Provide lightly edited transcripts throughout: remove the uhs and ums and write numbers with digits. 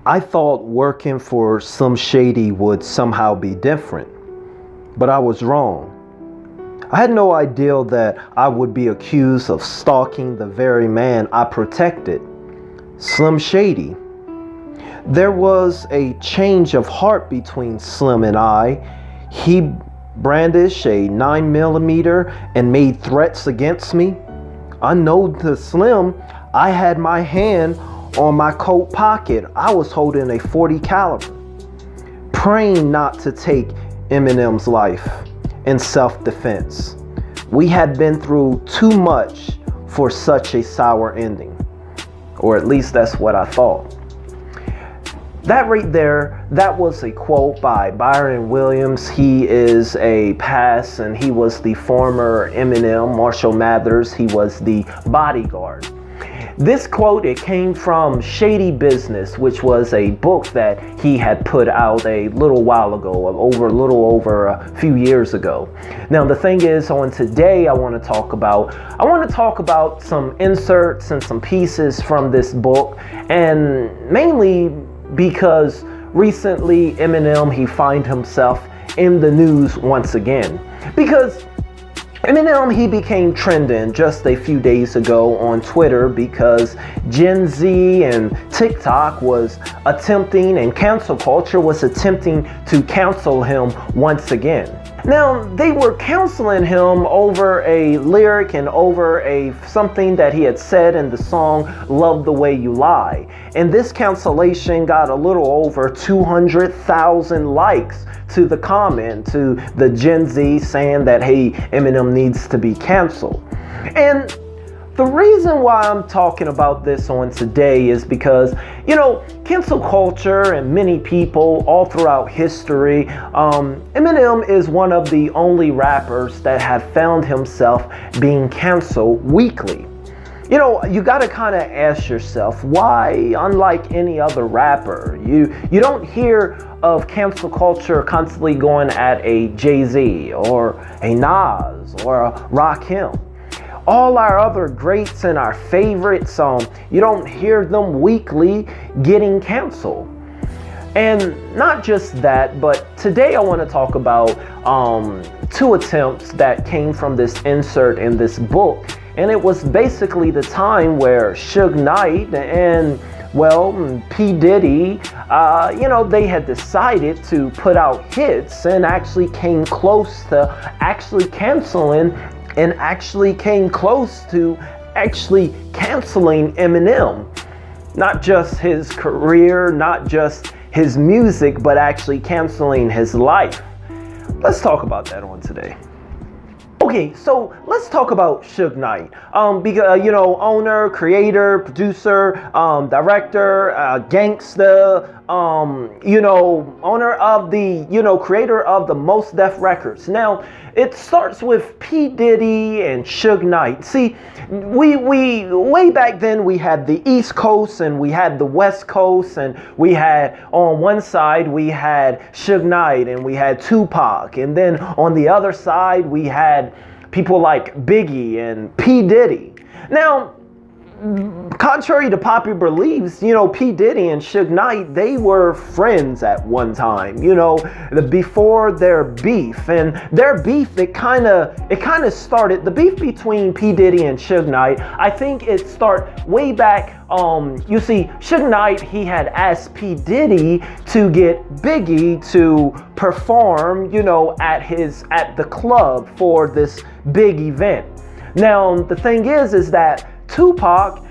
I thought working for some Shady would somehow be different, but I was wrong. I had no idea that I would be accused of stalking the very man I protected, Slim Shady. There was a change of heart between Slim and I. He brandished a 9mm and made threats against me. Unknown to Slim, I had my hand on my coat pocket. I was holding a .40 caliber, praying not to take Eminem's life in self-defense. We had been through too much for such a sour ending, or at least that's what I thought. That right there, that was a quote by Byron Williams. He is a past, and he was the former Eminem, Marshall Mathers. He was the Bodyguard. This quote, it came from Shady Business, which was a book that he had put out a little while ago, a little over a few years ago. Now, the thing is, on today, I want to talk about some inserts and some pieces from this book, and mainly because recently Eminem, he find himself in the news once again, because Eminem, he became trending just a few days ago on Twitter because Gen Z and TikTok was attempting, and cancel culture was attempting to cancel him once again. Now, they were canceling him over a lyric and over something that he had said in the song Love the Way You Lie. And this cancellation got a little over 200,000 likes to the comment, to the Gen Z saying that, hey, Eminem needs to be canceled. And the reason why I'm talking about this on today is because, you know, cancel culture and many people all throughout history, Eminem is one of the only rappers that have found himself being canceled weekly. You know, you got to kind of ask yourself why, unlike any other rapper, you don't hear of cancel culture constantly going at a Jay-Z or a Nas or a Rakim. All our other greats and our favorites, you don't hear them weekly getting canceled. And not just that, but today I want to talk about two attempts that came from this insert in this book. And it was basically the time where Suge Knight and, well, P. Diddy, you know, they had decided to put out hits and actually came close to actually canceling, and actually came close to actually canceling Eminem. Not just his career, not just his music, but actually canceling his life. Let's talk about that on today. Okay, so let's talk about Suge Knight. Because, you know, owner, creator, producer, director, gangster, you know, owner of the, you know, creator of the Most Def Records. Now, it starts with P. Diddy and Suge Knight. See, we way back then, we had the East Coast and we had the West Coast, and we had, on one side, we had Suge Knight and we had Tupac, and then on the other side, we had people like Biggie and P. Diddy. Now, contrary to popular beliefs, you know, P. Diddy and Suge Knight, they were friends at one time, you know, before their beef. And their beef, it kind of started, the beef between P. Diddy and Suge Knight, I think it started way back. You see, Suge Knight, he had asked P. Diddy to get Biggie to perform, you know, at the club for this big event. Now, the thing is that Tupac,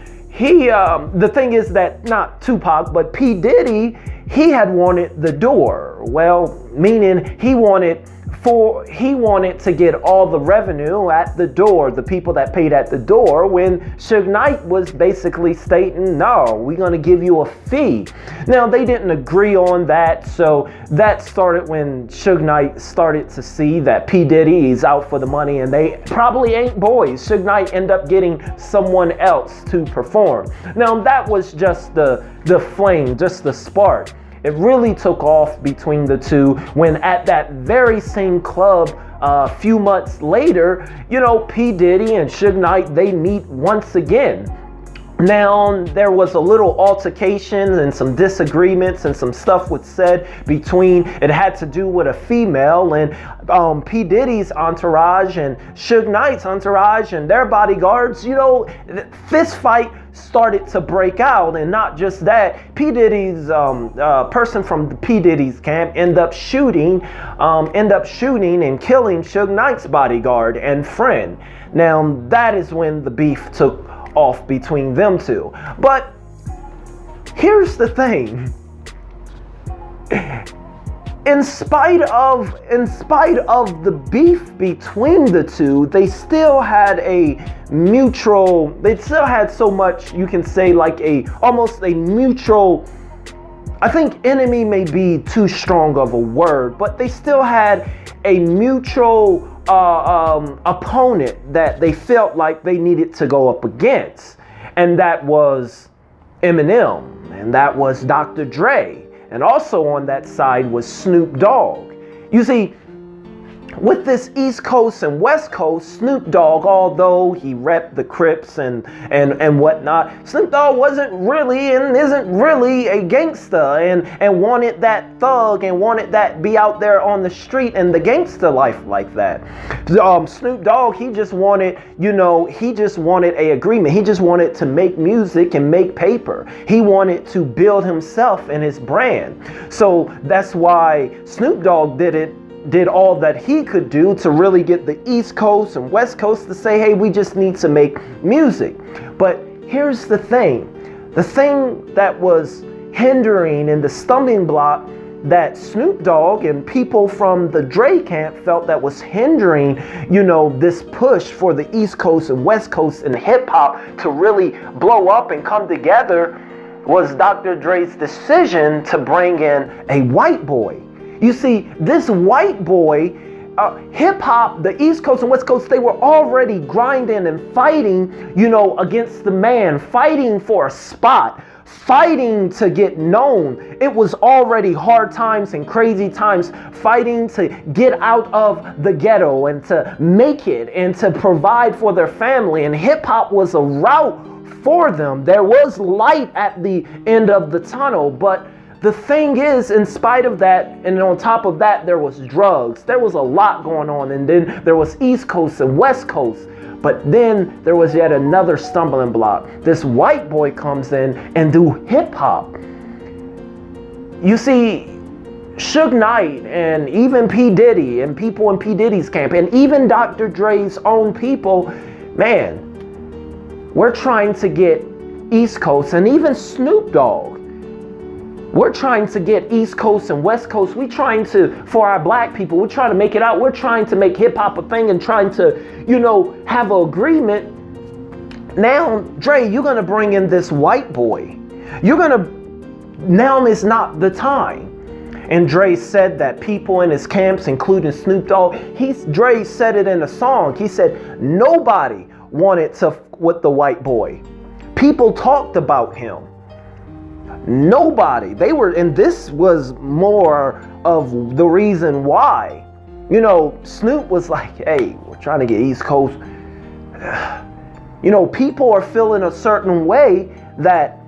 not Tupac, but P. Diddy, he had wanted the door. Well, meaning he wanted to get all the revenue at the door, the people that paid at the door, when Suge Knight was basically stating, no, we're going to give you a fee. Now, they didn't agree on that, so that started when Suge Knight started to see that P. Diddy is out for the money, and they probably ain't boys. Suge Knight ended up getting someone else to perform. Now, that was just the flame, just the spark. It really took off between the two when at that very same club a few months later, you know, P. Diddy and Suge Knight, they meet once again. Now, there was a little altercation and some disagreements and some stuff was said between, it had to do with a female and P. Diddy's entourage and Suge Knight's entourage and their bodyguards. You know, fist fight started to break out, and not just that, P. Diddy's person from the P. Diddy's camp ended up shooting and killing Suge Knight's bodyguard and friend. Now, that is when the beef took off between them two. But here's the thing. In spite of the beef between the two, they still had so much, you can say, like almost a mutual, I think enemy may be too strong of a word, but they still had a mutual opponent that they felt like they needed to go up against, and that was Eminem, and that was Dr. Dre, and also on that side was Snoop Dogg. You see, with this East Coast and West Coast, Snoop Dogg, although he repped the Crips and whatnot, Snoop Dogg wasn't really and isn't really a gangster and wanted that thug and wanted that be out there on the street and the gangster life like that. Snoop Dogg, he just wanted a agreement. He just wanted to make music and make paper. He wanted to build himself and his brand. So that's why Snoop Dogg did all that he could do to really get the East Coast and West Coast to say, hey, we just need to make music. But here's the thing that was hindering and the stumbling block that Snoop Dogg and people from the Dre camp felt that was hindering, this push for the East Coast and West Coast and hip hop to really blow up and come together, was Dr. Dre's decision to bring in a white boy. You see, this white boy, hip hop, the East Coast and West Coast, they were already grinding and fighting, against the man, fighting for a spot, fighting to get known. It was already hard times and crazy times, fighting to get out of the ghetto and to make it and to provide for their family. And hip hop was a route for them. There was light at the end of the tunnel, but the thing is, in spite of that, and on top of that, there was drugs. There was a lot going on. And then there was East Coast and West Coast. But then there was yet another stumbling block. This white boy comes in and do hip hop. You see, Suge Knight and even P. Diddy and people in P. Diddy's camp and even Dr. Dre's own people, man, we're trying to get East Coast and even Snoop Dogg. We're trying to get East Coast and West Coast. We're trying to, for our black people, we're trying to make it out. We're trying to make hip hop a thing and trying to, have an agreement. Now, Dre, you're going to bring in this white boy. Now is not the time. And Dre said that people in his camps, including Snoop Dogg, Dre said it in a song. He said, nobody wanted to with the white boy. People talked about him. Nobody. And this was more of the reason why. Snoop was like, hey, we're trying to get East Coast. People are feeling a certain way that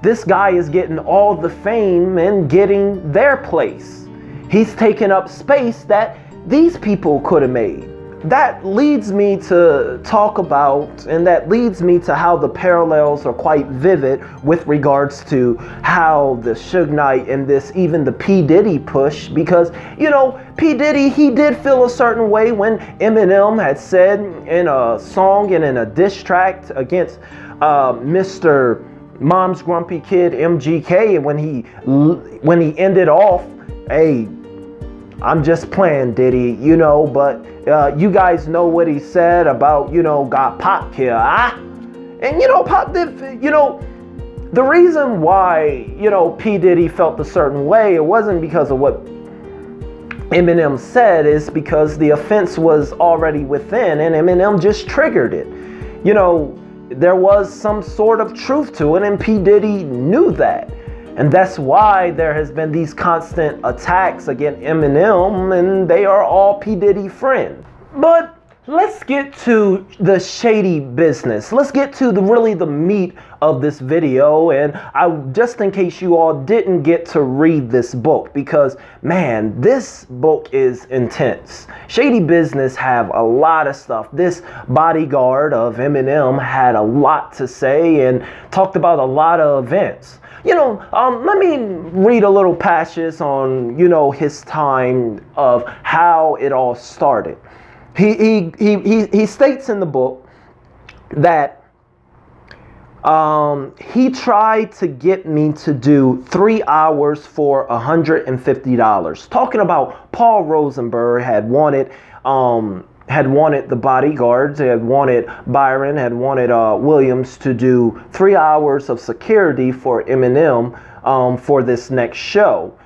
this guy is getting all the fame and getting their place. He's taking up space that these people could have made. That leads me to talk about, and that leads me to how the parallels are quite vivid with regards to how the Suge Knight and even the P. Diddy push, because, P. Diddy, he did feel a certain way when Eminem had said in a song and in a diss track against Mr. Mom's Grumpy Kid, MGK, and when he ended off, hey, I'm just playing, Diddy, but you guys know what he said about, got Pop here, And, Pop did, the reason why, P. Diddy felt a certain way, it wasn't because of what Eminem said, is because the offense was already within and Eminem just triggered it. There was some sort of truth to it, and P. Diddy knew that. And that's why there has been these constant attacks against Eminem, and they are all P. Diddy friends. But let's get to the shady business. Let's get to really the meat of this video. And just in case you all didn't get to read this book, because man, this book is intense. Shady Business have a lot of stuff. This Bodyguard of Eminem had a lot to say and talked about a lot of events. Let me read a little passage on, his time of how it all started. He states in the book that he tried to get me to do 3 hours for $150. Talking about Paul Rosenberg had wanted the Bodyguards, had wanted Byron, had wanted Williams to do 3 hours of security for Eminem for this next show.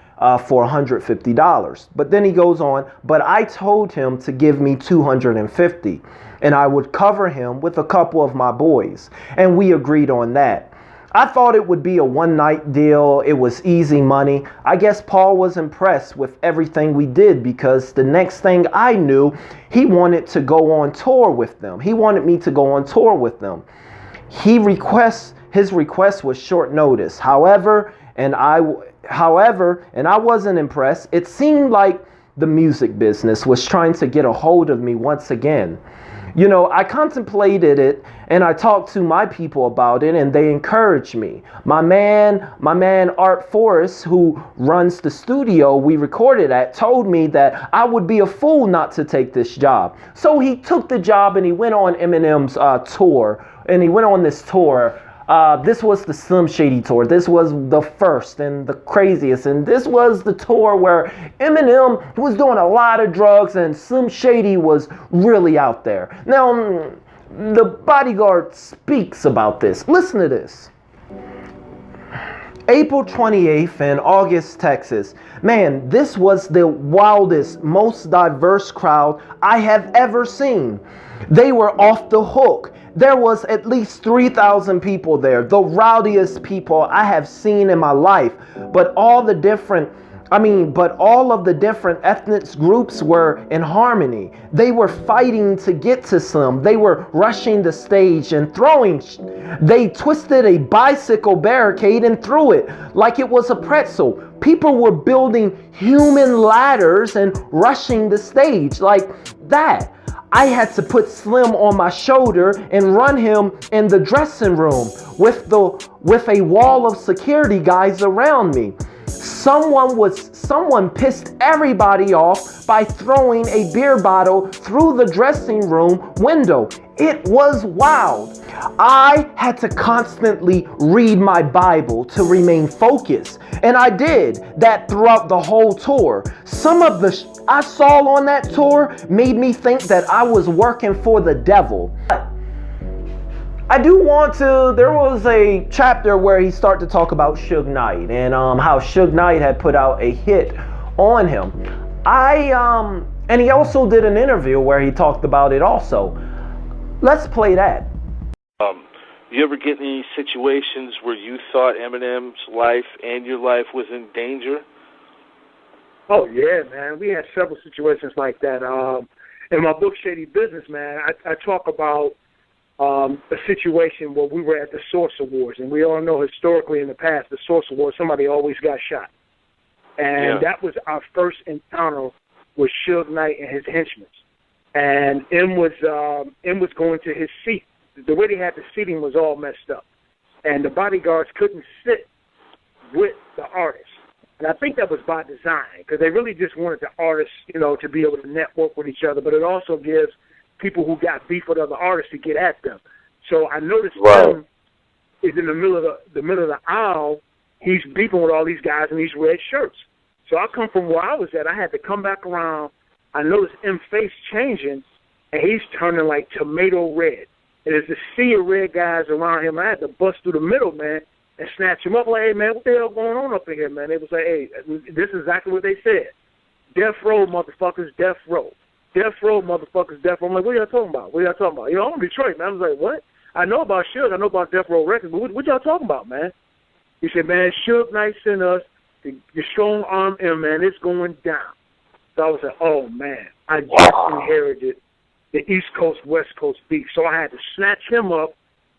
For $150. But then he goes on, but I told him to give me $250 and I would cover him with a couple of my boys. And we agreed on that. I thought it would be a one-night deal. It was easy money. I guess Paul was impressed with everything we did, because the next thing I knew, he wanted to go on tour with them. He wanted me to go on tour with them. His request was short notice. However, and I wasn't impressed. It seemed like the music business was trying to get a hold of me once again. I contemplated it and I talked to my people about it and they encouraged me. My man Art Forrest, who runs the studio we recorded at, told me that I would be a fool not to take this job. So he took the job and he went on Eminem's tour. And he went on this tour. This was the Slim Shady tour. This was the first and the craziest. And this was the tour where Eminem was doing a lot of drugs and Slim Shady was really out there. Now, the Bodyguard speaks about this. Listen to this. April 28th in August, Texas. Man, this was the wildest, most diverse crowd I have ever seen. They were off the hook. There was at least 3,000 people there, the rowdiest people I have seen in my life. But all of the different ethnic groups were in harmony. They were fighting to get to Slim. They were rushing the stage and throwing. They twisted a bicycle barricade and threw it like it was a pretzel. People were building human ladders and rushing the stage like that. I had to put Slim on my shoulder and run him in the dressing room with a wall of security guys around me. Someone pissed everybody off by throwing a beer bottle through the dressing room window. It was wild. I had to constantly read my Bible to remain focused, and I did that throughout the whole tour. Some of the I saw on that tour made me think that I was working for the devil. I do want to, there was a chapter where he started to talk about Suge Knight and how Suge Knight had put out a hit on him. And he also did an interview where he talked about it also. Let's play that. You ever get in any situations where you thought Eminem's life and your life was in danger? Oh, yeah, man. We had several situations like that. In my book, Shady Business, man, I talk about a situation where we were at the Source Awards, and we all know historically in the past, the Source Awards, somebody always got shot. And that was our first encounter with Suge Knight and his henchmen. And M was going to his seat. The way they had the seating was all messed up. And the bodyguards couldn't sit with the artists. And I think that was by design, because they really just wanted the artists, to be able to network with each other. But it also gives people who got beef with other artists to get at them. So I noticed him is in the middle of the aisle. He's beefing with all these guys in these red shirts. So I come from where I was at. I had to come back around. I noticed M's face changing, and he's turning like tomato red. And there's a sea of red guys around him. I had to bust through the middle, man, and snatch him up. Like, hey, man, what the hell going on up in here, man? They was like, hey, this is exactly what they said. Death row, motherfuckers, death row. Death row, motherfuckers, death row. I'm like, what are y'all talking about? What are y'all talking about? I'm in Detroit, man. I was like, what? I know about Suge. I know about Death Row Records, but what y'all talking about, man? He said, man, Suge Knight sent us to strong arm him, man. It's going down. So I was like, oh, man, I just inherited the East Coast, West Coast beef. So I had to snatch him up.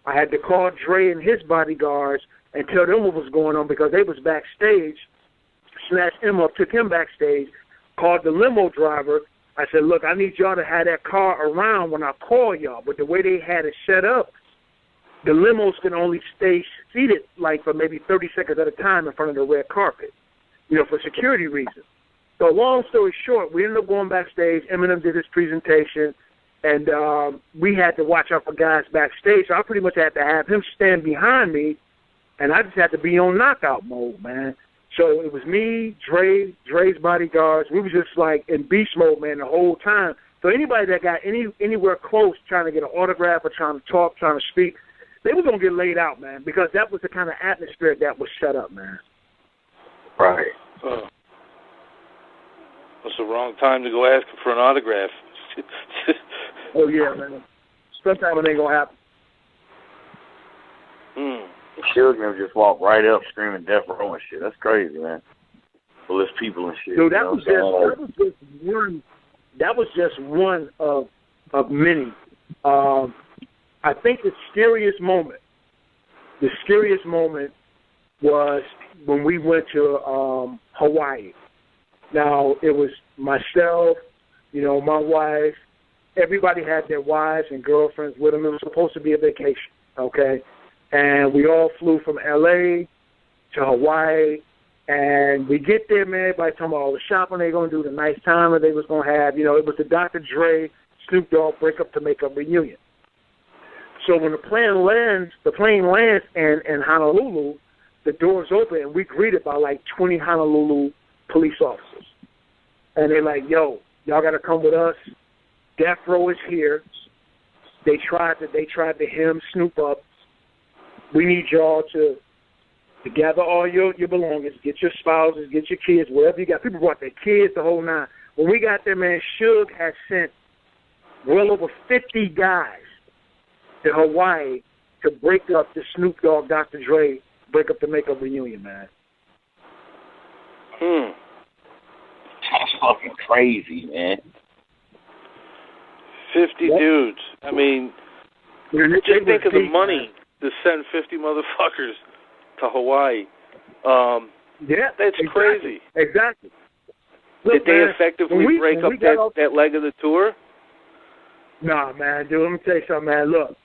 I had to call Dre and his bodyguards and tell them what was going on because they was backstage. Snatched him up, took him backstage, called the limo driver. I said, look, I need y'all to have that car around when I call y'all. But the way they had it set up, the limos can only stay seated like for maybe 30 seconds at a time in front of the red carpet, for security reasons. So long story short, we ended up going backstage. Eminem did his presentation, and we had to watch out for guys backstage. So I pretty much had to have him stand behind me, and I just had to be on knockout mode, man. So it was me, Dre's bodyguards. We were just like in beast mode, man, the whole time. So anybody that got anywhere close trying to get an autograph or trying to talk, trying to speak, they were going to get laid out, man, because that was the kind of atmosphere that was set up, man. Right. It's the wrong time to go asking for an autograph. Oh, yeah, man. Sometime it ain't going to happen. Suge Knight just walked right up screaming death row and shit. That's crazy, man. Well, there's people and shit. So that was just one of many. I think the scariest moment was when we went to Hawaii. Now, it was myself, my wife, everybody had their wives and girlfriends with them. It was supposed to be a vacation, okay? And we all flew from L.A. to Hawaii, and we get there, man, everybody talking about all the shopping they going to do, the nice time that they was going to have. It was the Dr. Dre, Snoop Dogg breakup to make up reunion. So when the plane lands in Honolulu, the doors open, and we greeted by like 20 Honolulu police officers. And they're like, yo, y'all got to come with us. Death row is here. They tried to hem Snoop up. We need y'all to gather all your belongings, get your spouses, get your kids, whatever you got. People brought their kids, the whole nine. When we got there, man, Suge had sent well over 50 guys to Hawaii to break up the Snoop Dogg, Dr. Dre, break up the makeup reunion, man. That's fucking crazy, man. 50 dudes. I mean, just think of the money to send 50 motherfuckers to Hawaii. That's exactly. crazy. Exactly. Did they effectively break up that leg of the tour? Nah, man, dude, let me tell you something, man. Look,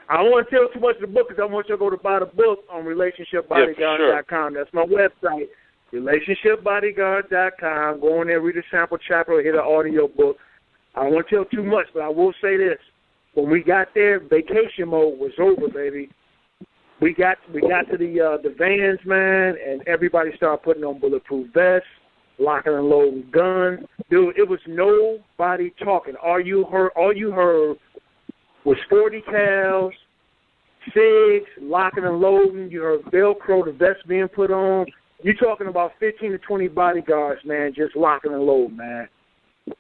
I don't want to tell too much of the book because I want you to go to buy the book on relationshipbodyguard.com. That's my website, relationshipbodyguard.com. Go in there, read a sample chapter, or hit an audio book. I don't want to tell too much, but I will say this. When we got there, vacation mode was over, baby. We got to the vans, man, and everybody started putting on bulletproof vests, locking and loading guns. Dude, it was nobody talking. All you heard was 40 cals, SIGs, locking and loading. You heard Velcro, the vest being put on. You're talking about 15 to 20 bodyguards, man, just locking and loading, man.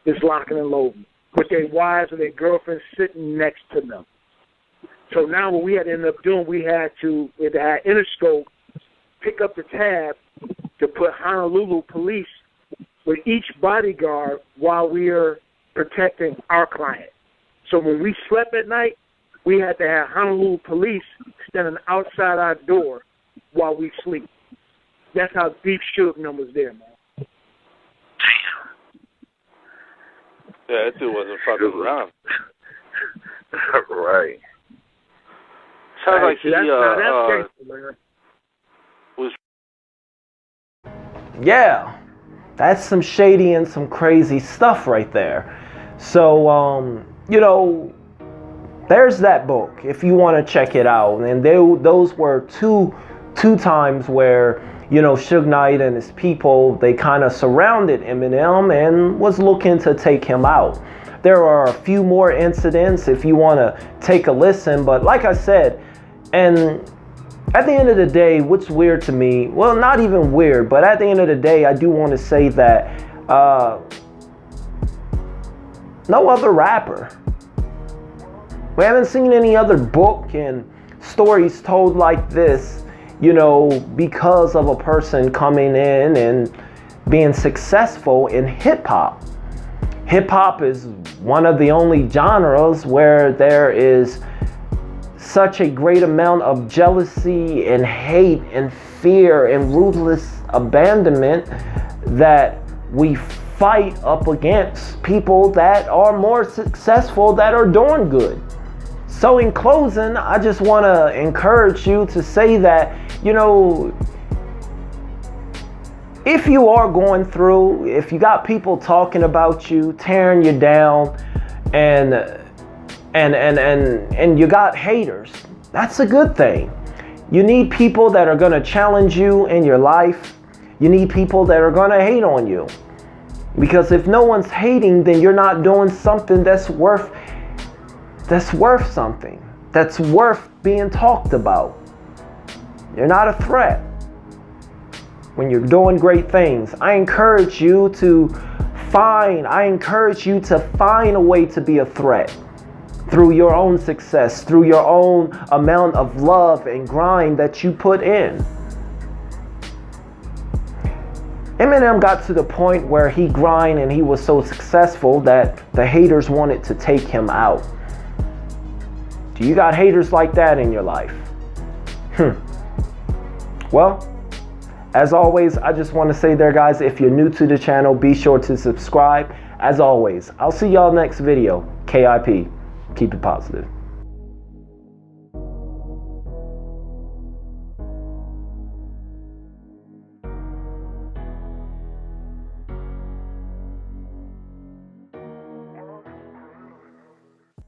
Just locking and loading. With their wives or their girlfriends sitting next to them. So now what we had to end up doing, we had Interscope pick up the tab to put Honolulu police with each bodyguard while we are protecting our client. So when we slept at night, we had to have Honolulu police standing outside our door while we sleep. That's how deep Suge Knight was there, man. Yeah, that dude wasn't fucking around. Right. Sounds like he was. Yeah, that's some shady and some crazy stuff right there. So, there's that book if you want to check it out. And those were two times where, Suge Knight and his people, they kind of surrounded Eminem and was looking to take him out. There are a few more incidents if you want to take a listen. But like I said, and at the end of the day, what's weird to me, well, not even weird, but at the end of the day, I do want to say that no other rapper. We haven't seen any other book and stories told like this, because of a person coming in and being successful in hip hop. Hip hop is one of the only genres where there is such a great amount of jealousy and hate and fear and ruthless abandonment that we fight up against people that are more successful, that are doing good. So in closing, I just want to encourage you to say that, you know, if you are going through, if you got people talking about you, tearing you down, and you got haters, that's a good thing. You need people that are going to challenge you in your life. You need people that are going to hate on you. Because if no one's hating, then you're not doing something that's worth something. That's worth being talked about. You're not a threat when you're doing great things. I encourage you to find a way to be a threat through your own success, through your own amount of love and grind that you put in. Eminem got to the point where he grind and he was so successful that the haters wanted to take him out. Do you got haters like that in your life? Well, as always, I just want to say there, guys, if you're new to the channel, be sure to subscribe. As always, I'll see y'all next video. KIP. Keep it positive.